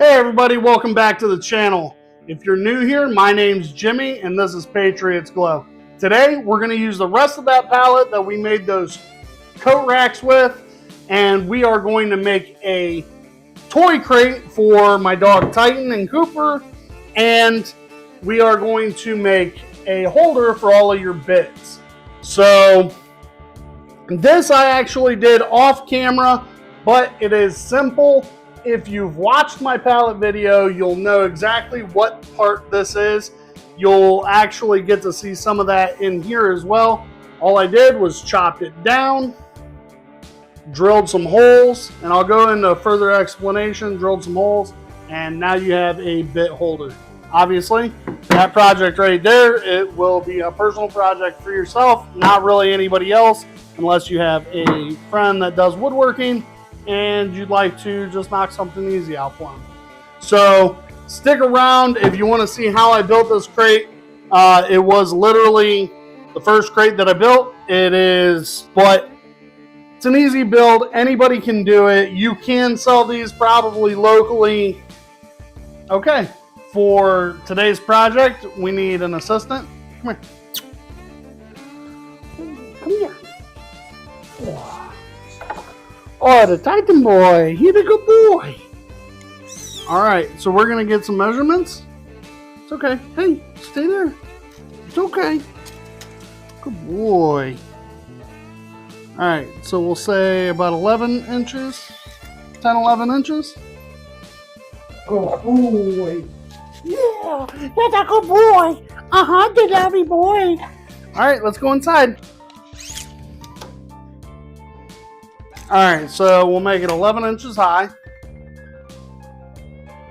Hey everybody, welcome back to the channel. If you're new here, my name's Jimmy and this is Patriots Glow. Today we're going to use the rest of that pallet that we made those coat racks with, and we are going to make a toy crate for my dog Titan and Cooper, and we are going to make a holder for all of your bits. So this I actually did off camera, but it is simple. If you've watched my pallet video, you'll know exactly what part this is. You'll actually get to see some of that in here as well. All I did was chopped it down, drilled some holes, and I'll go into further explanation, drilled some holes, and now you have a bit holder. Obviously, that project right there, it will be a personal project for yourself, not really anybody else, unless you have a friend that does woodworking and you'd like to just knock something easy out for them. So stick around if you want to see how I built this crate. It was literally the first crate that I built. But it's an easy build. Anybody can do it. You can sell these probably locally. Okay, for today's project, we need an assistant. Come here. Come here. Oh, the Titan boy. He's a good boy. All right, so we're going to get some measurements. It's okay. Hey, stay there. It's okay. Good boy. All right, so we'll say about 11 inches. 10, 11 inches. Good boy. Yeah, that's a good boy. Good happy boy. All right, let's go inside. All right, so we'll make it 11 inches high,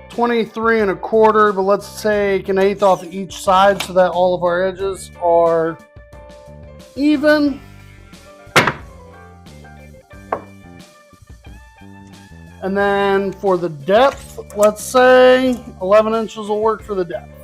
23 and a quarter, but let's take an eighth off each side so that all of our edges are even. And then for the depth, let's say 11 inches will work for the depth.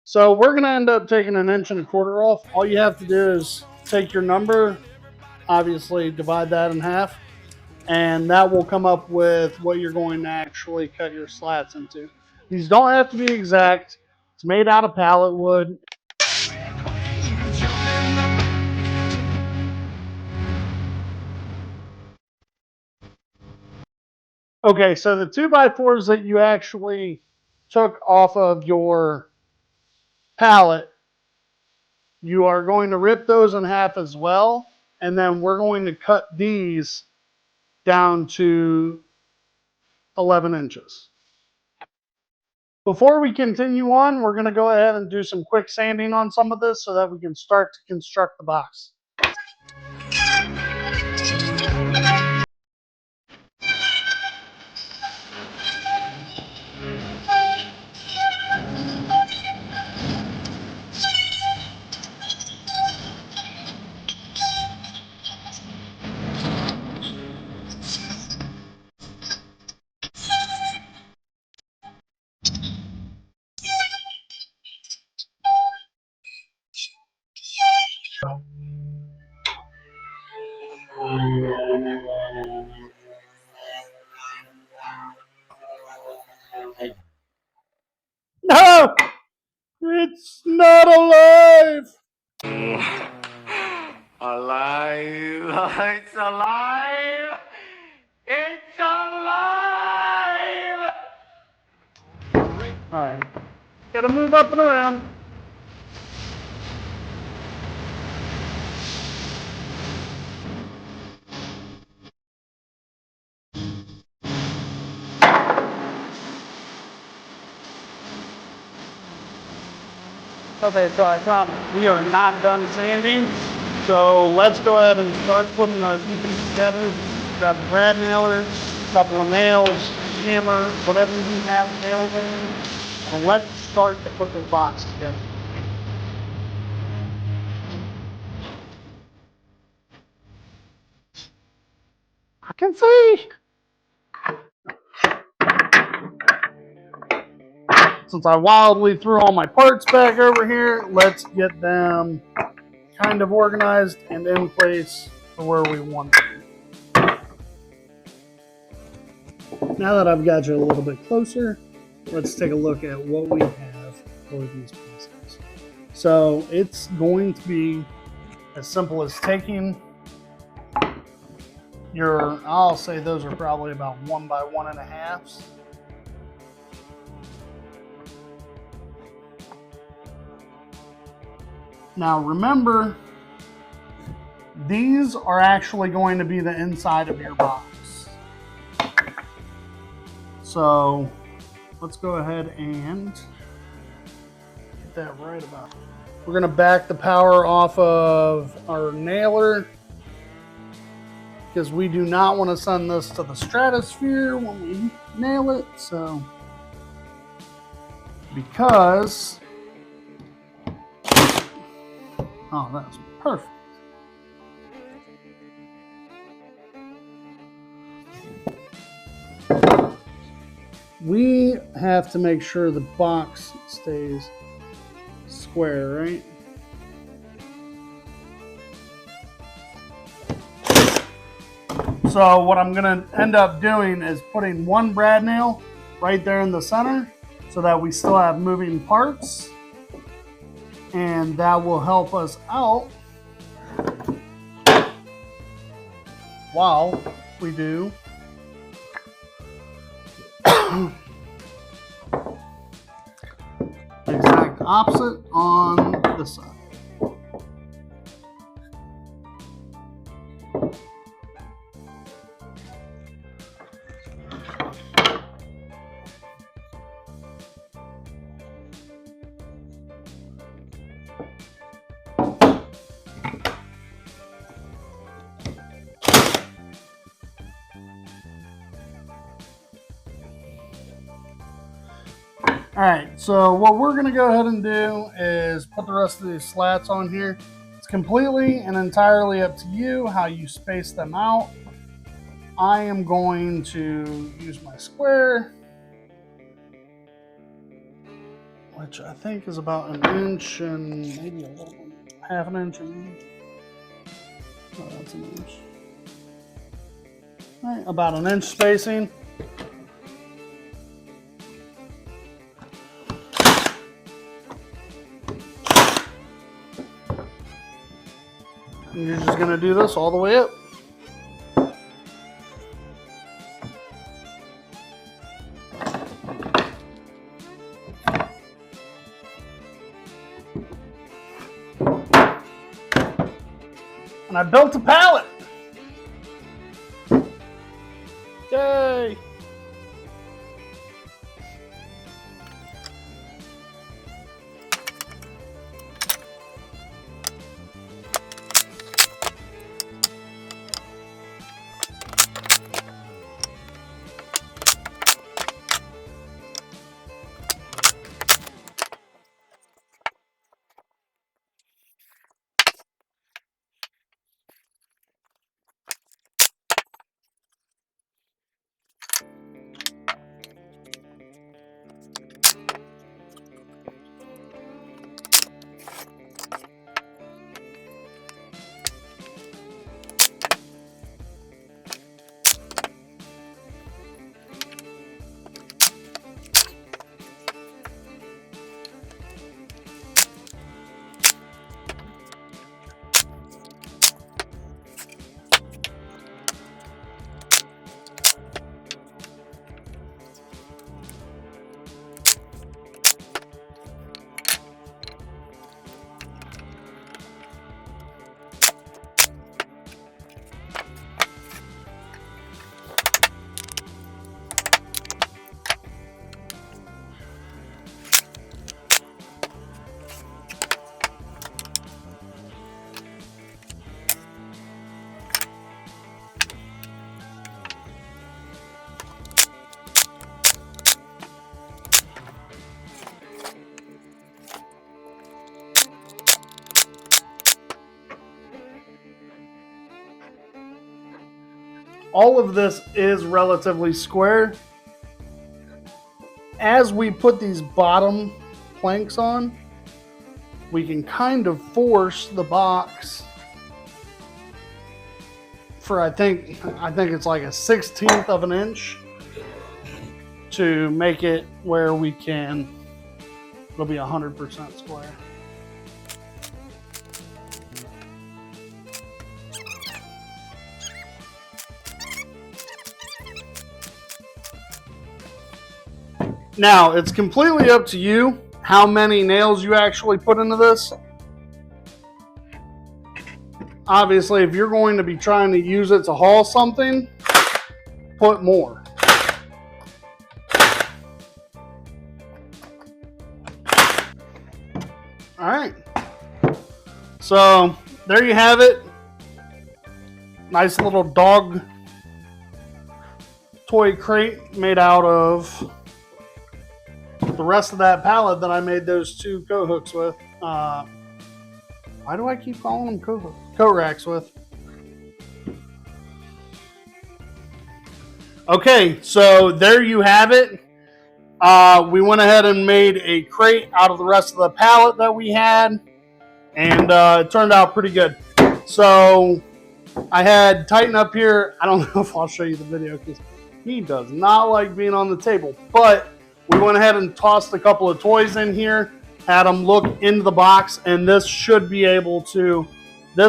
So we're going to end up taking an inch and a quarter off. All you have to do is take your number, obviously divide that in half, and that will come up with what you're going to actually cut your slats into. These don't have to be exact. It's made out of pallet wood. Okay, so the 2x4s that you actually took off of your pallet, you are going to rip those in half as well, and then we're going to cut these down to 11 inches. Before we continue on, we're going to go ahead and do some quick sanding on some of this so that we can start to construct the box. It's alive! It's alive! Alright. Gotta move up and around. Okay, so I thought we are not done sanding. So let's go ahead and start putting our pieces together. Got the brad nailer, couple of nails, hammer, whatever you have available. And let's start to put the box together. I can see. Since I wildly threw all my parts back over here, let's get them kind of organized and in place for where we want them. Now that I've got you a little bit closer, let's take a look at what we have for these pieces. So it's going to be as simple as taking your, I'll say those are probably about 1 by 1.5. Now remember, these are actually going to be the inside of your box. So let's go ahead and get that right about. We're gonna back the power off of our nailer because we do not want to send this to the stratosphere when we nail it. So because, oh, that's perfect. We have to make sure the box stays square, right? So what I'm gonna end up doing is putting one brad nail right there in the center so that we still have moving parts, and that will help us out while we do exact opposite on this side. All right, so what we're gonna go ahead and do is put the rest of these slats on here. It's completely and entirely up to you how you space them out. I am going to use my square, which I think is about 1 inch and maybe a little half an inch. Oh, that's 1 inch. All right, about 1 inch spacing. And you're just gonna do this all the way up. And I built a pallet. Yay! all of this is relatively square. As we put these bottom planks on, we can kind of force the box for I think it's like a 1/16 of an inch to make it where it'll be 100% square. Now, it's completely up to you how many nails you actually put into this. Obviously, if you're going to be trying to use it to haul something, put more. All right. So, there you have it. Nice little dog toy crate made out of the rest of that pallet that I made those 2 coat hooks with. Why do I keep calling them coat racks with? Okay, so there you have it. We went ahead and made a crate out of the rest of the pallet that we had, and it turned out pretty good. So I had Titan up here. I don't know if I'll show you the video because he does not like being on the table, but we went ahead and tossed a couple of toys in here, had them look into the box, and this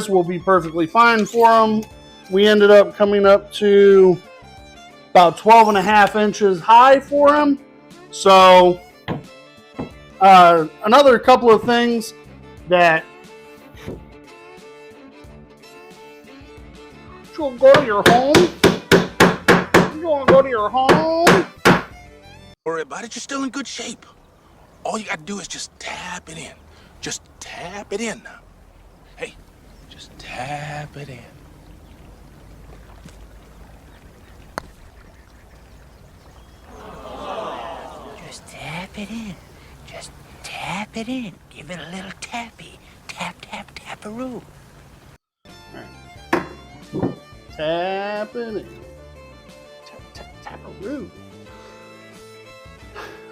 will be perfectly fine for them. We ended up coming up to about 12.5 inches high for them. So another couple of things that you'll go to your home. You want to go to your home? Don't worry about it, you're still in good shape. All you gotta do is just tap it in. Just tap it in now. Hey, just tap it in. Just tap it in. Just tap it in. Give it a little tappy. Tap, tap, tap-a-roo. Tap it in. Tap, tap, tap-a-roo.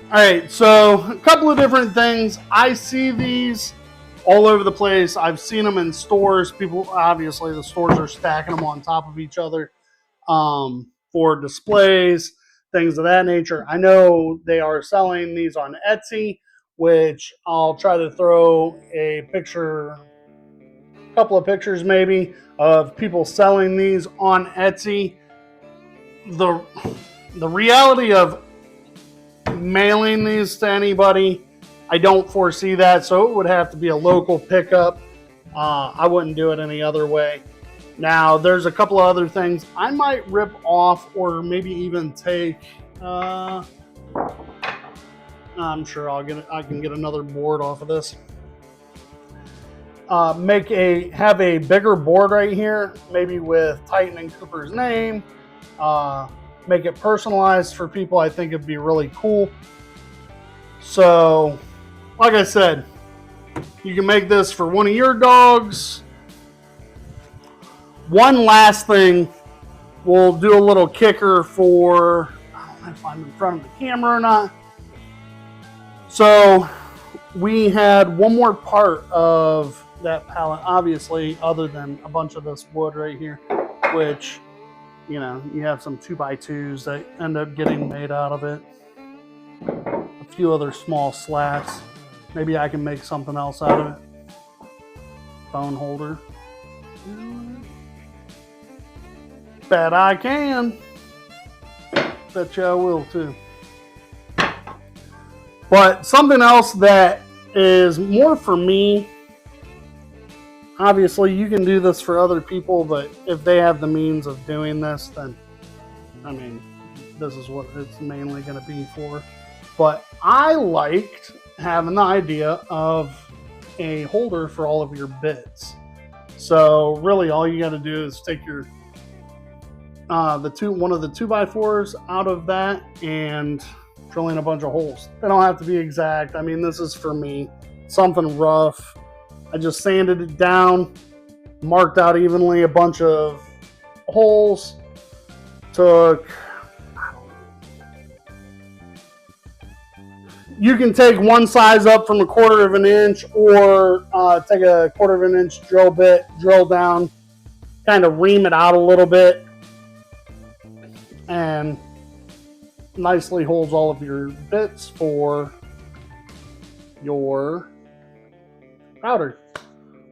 All right, so a couple of different things. I see these all over the place. I've seen them in stores. People, obviously, the stores are stacking them on top of each other for displays, things of that nature. I know they are selling these on Etsy, which I'll try to throw a couple of pictures maybe, of people selling these on Etsy. The reality of mailing these to anybody, I don't foresee that, so it would have to be a local pickup. I wouldn't do it any other way. Now, there's a couple of other things I might rip off or maybe even take. I'm sure I can get another board off of this. Have a bigger board right here, maybe with Titan and Cooper's name. Make it personalized for people. I think it'd be really cool. So, like I said, you can make this for one of your dogs. One last thing, we'll do a little kicker for, I don't know if I'm in front of the camera or not. So, we had one more part of that pallet, obviously, other than a bunch of this wood right here, which, you know, you have some 2x2s that end up getting made out of it. A few other small slats. Maybe I can make something else out of it. Phone holder. Bet I can. Bet you I will too. But something else that is more for me, obviously you can do this for other people, but if they have the means of doing this, then, I mean, this is what it's mainly going to be for. But I liked having the idea of a holder for all of your bits. So really all you got to do is take your one of the 2x4s out of that and drill in a bunch of holes. They don't have to be exact. I mean, this is for me, something rough. I just sanded it down, marked out evenly a bunch of holes, took, you can take one size up from 1/4 of an inch, or take a 1/4 of an inch drill bit, drill down, kind of ream it out a little bit, and nicely holds all of your bits for your router,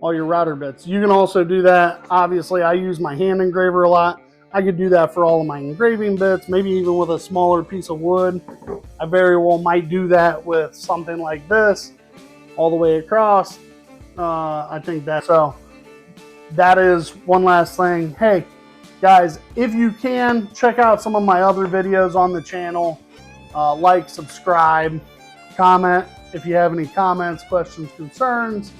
all your router bits. You can also do that. Obviously, I use my hand engraver a lot. I could do that for all of my engraving bits, maybe even with a smaller piece of wood. I very well might do that with something like this all the way across. I think that, so that is one last thing. Hey guys, if you can, check out some of my other videos on the channel. Like, subscribe, comment if you have any comments, questions, concerns.